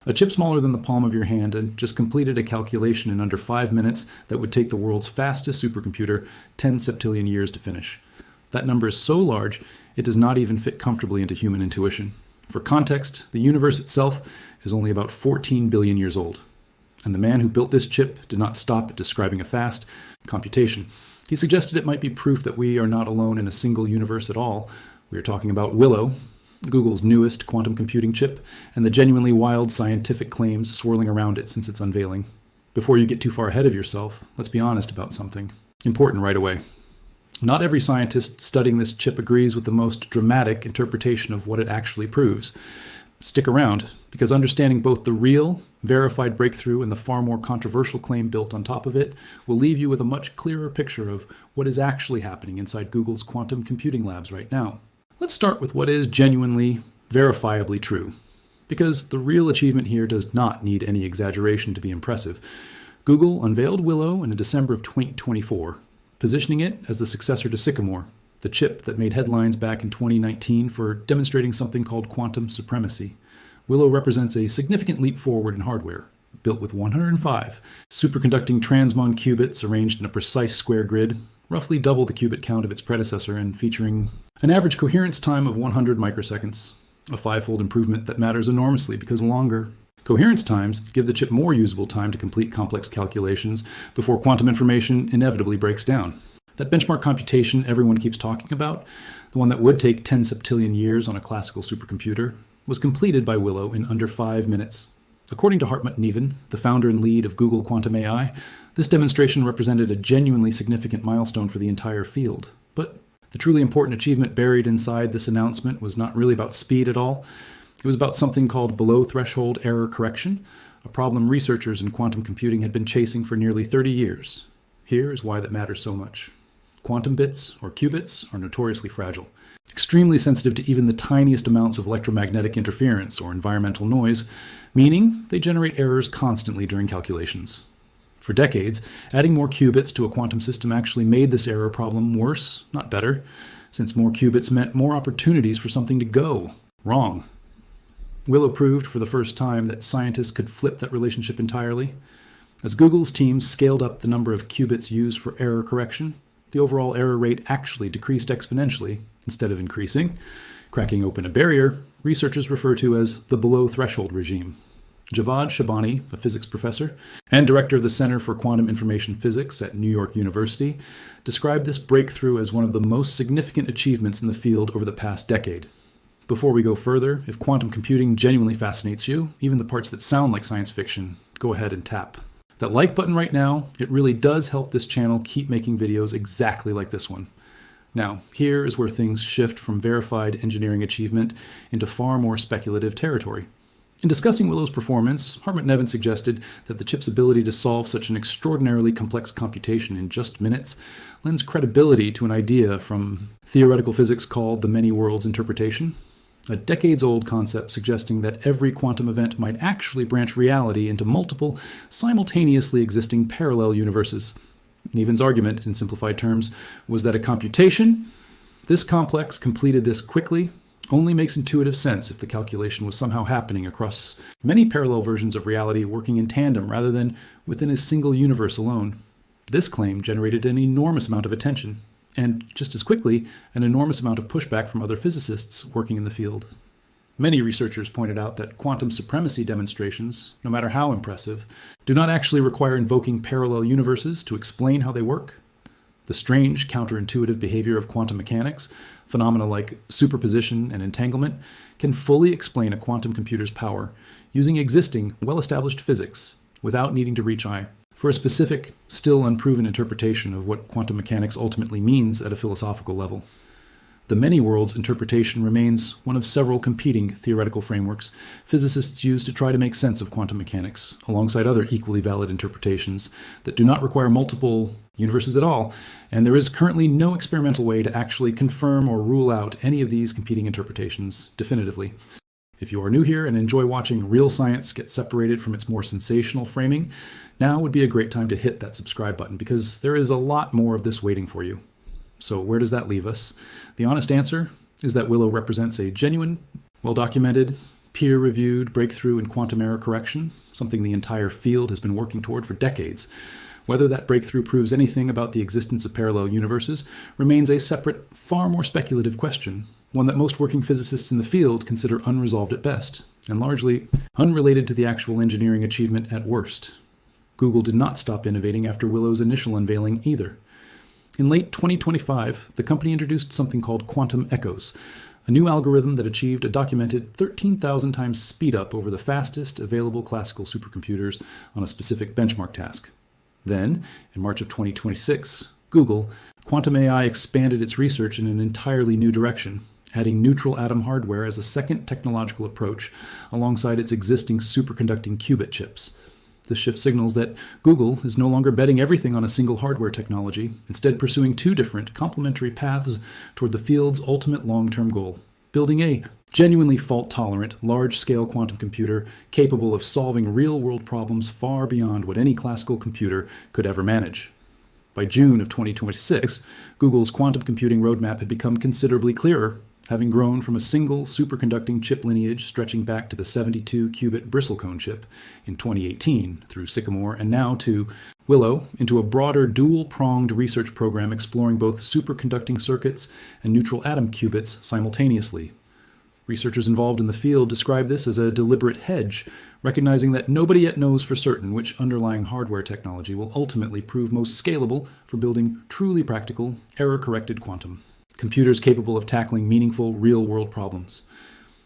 A chip smaller than the palm of your hand and just completed a calculation in under 5 minutes that would take the world's fastest supercomputer 10 septillion years to finish. That number is so large, it does not even fit comfortably into human intuition. For context, the universe itself is only about 14 billion years old. And the man who built this chip did not stop at describing a fast computation. He suggested it might be proof that we are not alone in a single universe at all. We are talking about Willow, Google's newest quantum computing chip, and the genuinely wild scientific claims swirling around it since its unveiling. Before you get too far ahead of yourself, let's be honest about something important right away. Not every scientist studying this chip agrees with the most dramatic interpretation of what it actually proves. Stick around, because understanding both the real, verified breakthrough and the far more controversial claim built on top of it will leave you with a much clearer picture of what is actually happening inside Google's quantum computing labs right now. Let's start with what is genuinely, verifiably true, because the real achievement here does not need any exaggeration to be impressive. Google unveiled Willow in December of 2024, positioning it as the successor to Sycamore, the chip that made headlines back in 2019 for demonstrating something called quantum supremacy. Willow represents a significant leap forward in hardware, built with 105 superconducting transmon qubits arranged in a precise square grid, roughly double the qubit count of its predecessor, and featuring an average coherence time of 100 microseconds, a 5-fold improvement that matters enormously because longer coherence times give the chip more usable time to complete complex calculations before quantum information inevitably breaks down. That benchmark computation everyone keeps talking about, the one that would take 10 septillion years on a classical supercomputer, was completed by Willow in under 5 minutes. According to Hartmut Neven, the founder and lead of Google Quantum AI, this demonstration represented a genuinely significant milestone for the entire field. But the truly important achievement buried inside this announcement was not really about speed at all. It was about something called below-threshold error correction, a problem researchers in quantum computing had been chasing for nearly 30 years. Here is why that matters so much. Quantum bits, or qubits, are notoriously fragile, extremely sensitive to even the tiniest amounts of electromagnetic interference or environmental noise, meaning they generate errors constantly during calculations. For decades, adding more qubits to a quantum system actually made this error problem worse, not better, since more qubits meant more opportunities for something to go wrong. Willow proved for the first time that scientists could flip that relationship entirely. As Google's team scaled up the number of qubits used for error correction, the overall error rate actually decreased exponentially instead of increasing, cracking open a barrier researchers refer to as the below-threshold regime. Javad Shabani, a physics professor and director of the Center for Quantum Information Physics at New York University, described this breakthrough as one of the most significant achievements in the field over the past decade. Before we go further, if quantum computing genuinely fascinates you, even the parts that sound like science fiction, go ahead and tap that like button right now. It really does help this channel keep making videos exactly like this one. Now, here is where things shift from verified engineering achievement into far more speculative territory. In discussing Willow's performance, Hartmut Neven suggested that the chip's ability to solve such an extraordinarily complex computation in just minutes lends credibility to an idea from theoretical physics called the many worlds interpretation, a decades-old concept suggesting that every quantum event might actually branch reality into multiple, simultaneously existing parallel universes. Neven's argument, in simplified terms, was that a computation this complex, completed this quickly, only makes intuitive sense if the calculation was somehow happening across many parallel versions of reality working in tandem rather than within a single universe alone. This claim generated an enormous amount of attention, and just as quickly, an enormous amount of pushback from other physicists working in the field. Many researchers pointed out that quantum supremacy demonstrations, no matter how impressive, do not actually require invoking parallel universes to explain how they work. The strange, counterintuitive behavior of quantum mechanics, phenomena like superposition and entanglement, can fully explain a quantum computer's power using existing, well-established physics without needing to reach for a specific, still unproven interpretation of what quantum mechanics ultimately means at a philosophical level. The many worlds interpretation remains one of several competing theoretical frameworks physicists use to try to make sense of quantum mechanics, alongside other equally valid interpretations that do not require multiple universes at all, and there is currently no experimental way to actually confirm or rule out any of these competing interpretations definitively. If you are new here and enjoy watching real science get separated from its more sensational framing, now would be a great time to hit that subscribe button, because there is a lot more of this waiting for you. So where does that leave us? The honest answer is that Willow represents a genuine, well-documented, peer-reviewed breakthrough in quantum error correction, something the entire field has been working toward for decades. Whether that breakthrough proves anything about the existence of parallel universes remains a separate, far more speculative question, one that most working physicists in the field consider unresolved at best, and largely unrelated to the actual engineering achievement at worst. Google did not stop innovating after Willow's initial unveiling either. In late 2025, the company introduced something called quantum echoes, a new algorithm that achieved a documented 13,000 times speedup over the fastest available classical supercomputers on a specific benchmark task. Then, in March of 2026, Google, Quantum AI expanded its research in an entirely new direction, adding neutral atom hardware as a second technological approach alongside its existing superconducting qubit chips. This shift signals that Google is no longer betting everything on a single hardware technology, instead pursuing two different, complementary paths toward the field's ultimate long-term goal, building a genuinely fault-tolerant, large-scale quantum computer capable of solving real-world problems far beyond what any classical computer could ever manage. By June of 2026, Google's quantum computing roadmap had become considerably clearer, having grown from a single superconducting chip lineage stretching back to the 72-qubit bristlecone chip in 2018 through Sycamore, and now to Willow, into a broader dual-pronged research program exploring both superconducting circuits and neutral atom qubits simultaneously. Researchers involved in the field describe this as a deliberate hedge, recognizing that nobody yet knows for certain which underlying hardware technology will ultimately prove most scalable for building truly practical, error-corrected quantum computers capable of tackling meaningful, real-world problems.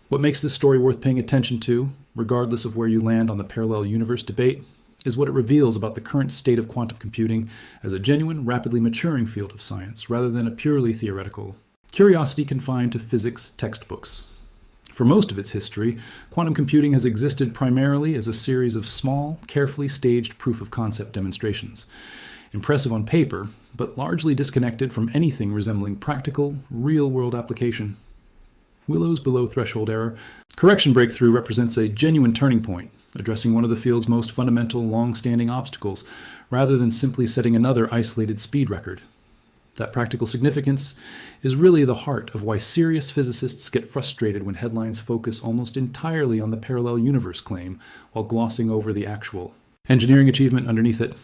What makes this story worth paying attention to, regardless of where you land on the parallel universe debate, is what it reveals about the current state of quantum computing as a genuine, rapidly maturing field of science, rather than a purely theoretical curiosity confined to physics textbooks. For most of its history, quantum computing has existed primarily as a series of small, carefully staged proof-of-concept demonstrations. Impressive on paper, but largely disconnected from anything resembling practical, real-world application. Willow's below-threshold error correction breakthrough represents a genuine turning point, addressing one of the field's most fundamental, long-standing obstacles, rather than simply setting another isolated speed record. That practical significance is really the heart of why serious physicists get frustrated when headlines focus almost entirely on the parallel universe claim while glossing over the actual engineering achievement underneath it.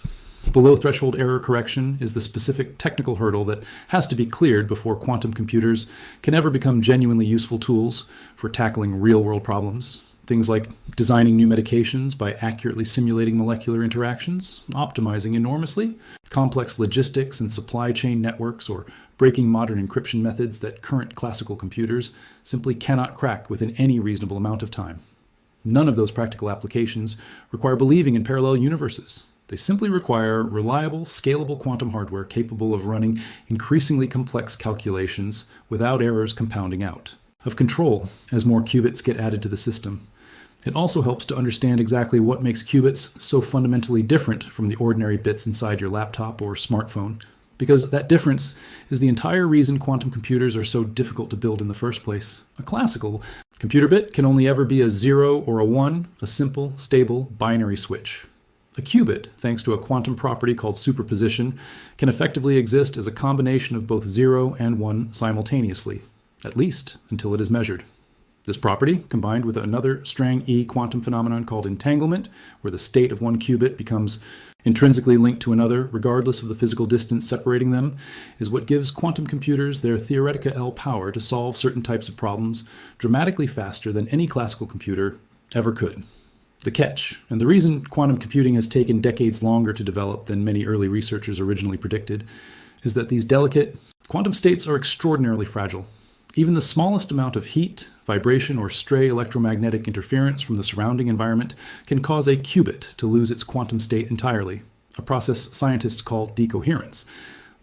Below-threshold error correction is the specific technical hurdle that has to be cleared before quantum computers can ever become genuinely useful tools for tackling real-world problems. Things like designing new medications by accurately simulating molecular interactions, optimizing enormously complex logistics and supply chain networks, or breaking modern encryption methods that current classical computers simply cannot crack within any reasonable amount of time. None of those practical applications require believing in parallel universes. They simply require reliable, scalable quantum hardware capable of running increasingly complex calculations without errors compounding out, of control as more qubits get added to the system. It also helps to understand exactly what makes qubits so fundamentally different from the ordinary bits inside your laptop or smartphone, because that difference is the entire reason quantum computers are so difficult to build in the first place. A classical computer bit can only ever be a 0 or a 1, a simple, stable, binary switch. A qubit, thanks to a quantum property called superposition, can effectively exist as a combination of both 0 and 1 simultaneously, at least until it is measured. This property, combined with another Strang-E quantum phenomenon called entanglement, where the state of one qubit becomes intrinsically linked to another, regardless of the physical distance separating them, is what gives quantum computers their theoretica L power to solve certain types of problems dramatically faster than any classical computer ever could. The catch, and the reason quantum computing has taken decades longer to develop than many early researchers originally predicted, is that these delicate quantum states are extraordinarily fragile. Even the smallest amount of heat, vibration, or stray electromagnetic interference from the surrounding environment can cause a qubit to lose its quantum state entirely, a process scientists call decoherence.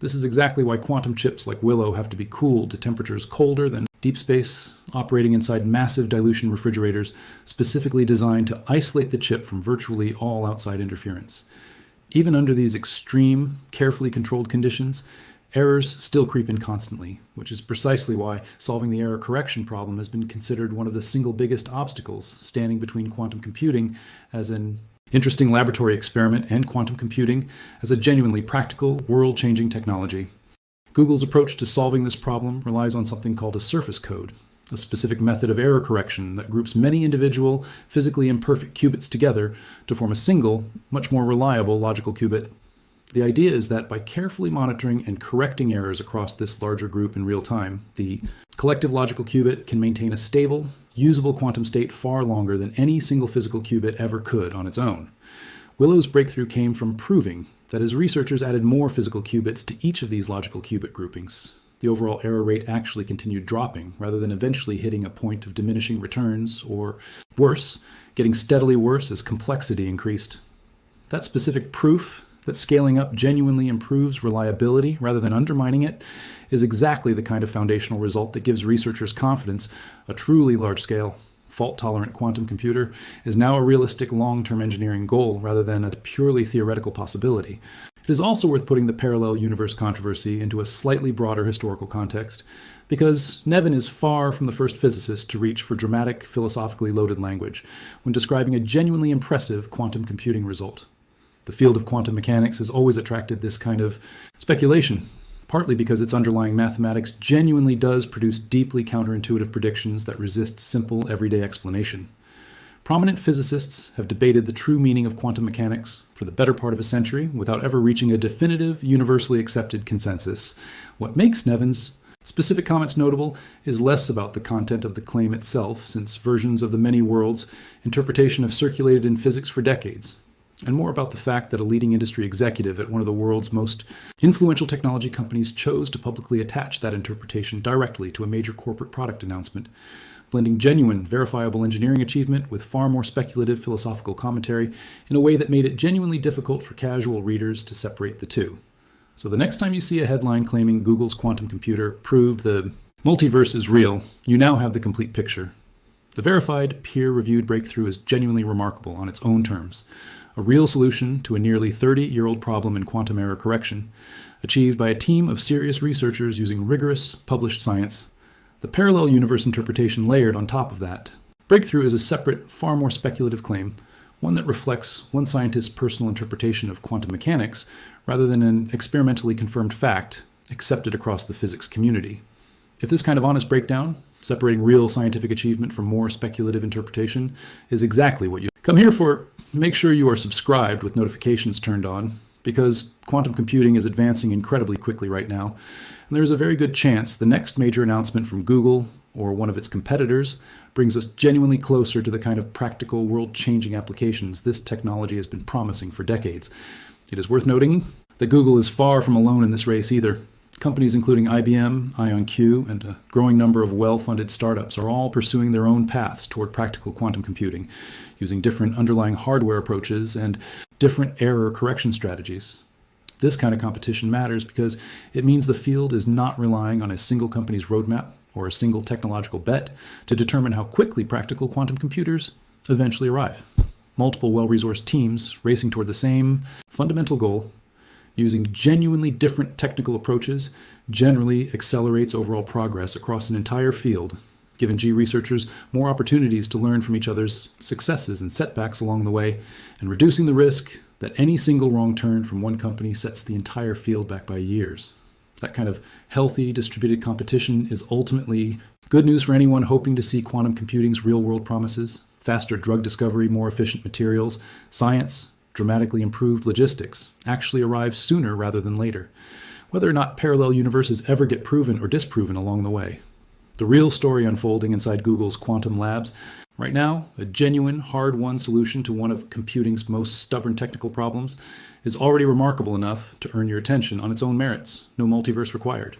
This is exactly why quantum chips like Willow have to be cooled to temperatures colder than deep space, operating inside massive dilution refrigerators specifically designed to isolate the chip from virtually all outside interference. Even under these extreme, carefully controlled conditions, errors still creep in constantly, which is precisely why solving the error correction problem has been considered one of the single biggest obstacles standing between quantum computing as an interesting laboratory experiment and quantum computing as a genuinely practical, world-changing technology. Google's approach to solving this problem relies on something called a surface code, a specific method of error correction that groups many individual, physically imperfect qubits together to form a single, much more reliable logical qubit. The idea is that by carefully monitoring and correcting errors across this larger group in real time, the collective logical qubit can maintain a stable, usable quantum state far longer than any single physical qubit ever could on its own. Willow's breakthrough came from proving that as researchers added more physical qubits to each of these logical qubit groupings, the overall error rate actually continued dropping rather than eventually hitting a point of diminishing returns, or worse, getting steadily worse as complexity increased. That specific proof that scaling up genuinely improves reliability rather than undermining it is exactly the kind of foundational result that gives researchers confidence a truly large-scale, fault-tolerant quantum computer is now a realistic long-term engineering goal rather than a purely theoretical possibility. It is also worth putting the parallel universe controversy into a slightly broader historical context, because Nevin is far from the first physicist to reach for dramatic, philosophically loaded language when describing a genuinely impressive quantum computing result. The field of quantum mechanics has always attracted this kind of speculation, partly because its underlying mathematics genuinely does produce deeply counterintuitive predictions that resist simple, everyday explanation. Prominent physicists have debated the true meaning of quantum mechanics for the better part of a century without ever reaching a definitive, universally accepted consensus. What makes Nevin's specific comments notable is less about the content of the claim itself, since versions of the many worlds interpretation have circulated in physics for decades, and more about the fact that a leading industry executive at one of the world's most influential technology companies chose to publicly attach that interpretation directly to a major corporate product announcement, blending genuine, verifiable engineering achievement with far more speculative philosophical commentary in a way that made it genuinely difficult for casual readers to separate the two. So the next time you see a headline claiming Google's quantum computer proved the multiverse is real, you now have the complete picture. The verified, peer-reviewed breakthrough is genuinely remarkable on its own terms. A real solution to a nearly 30-year-old problem in quantum error correction, achieved by a team of serious researchers using rigorous, published science. The parallel universe interpretation layered on top of that. Breakthrough is a separate, far more speculative claim, one that reflects one scientist's personal interpretation of quantum mechanics rather than an experimentally confirmed fact accepted across the physics community. If this kind of honest breakdown, separating real scientific achievement from more speculative interpretation, is exactly what you come here for, make sure you are subscribed with notifications turned on, because quantum computing is advancing incredibly quickly right now, and there's a very good chance the next major announcement from Google or one of its competitors brings us genuinely closer to the kind of practical, world-changing applications this technology has been promising for decades. It is worth noting that Google is far from alone in this race either. Companies including IBM, IonQ, and a growing number of well-funded startups are all pursuing their own paths toward practical quantum computing, using different underlying hardware approaches and different error correction strategies. This kind of competition matters because it means the field is not relying on a single company's roadmap or a single technological bet to determine how quickly practical quantum computers eventually arrive. Multiple well-resourced teams racing toward the same fundamental goal, using genuinely different technical approaches, generally accelerates overall progress across an entire field, giving G researchers more opportunities to learn from each other's successes and setbacks along the way, and reducing the risk that any single wrong turn from one company sets the entire field back by years. That kind of healthy, distributed competition is ultimately good news for anyone hoping to see quantum computing's real-world promises: faster drug discovery, more efficient materials, science, dramatically improved logistics actually arrive sooner rather than later, whether or not parallel universes ever get proven or disproven along the way. The real story unfolding inside Google's quantum labs, right now, a genuine, hard-won solution to one of computing's most stubborn technical problems, is already remarkable enough to earn your attention on its own merits, no multiverse required.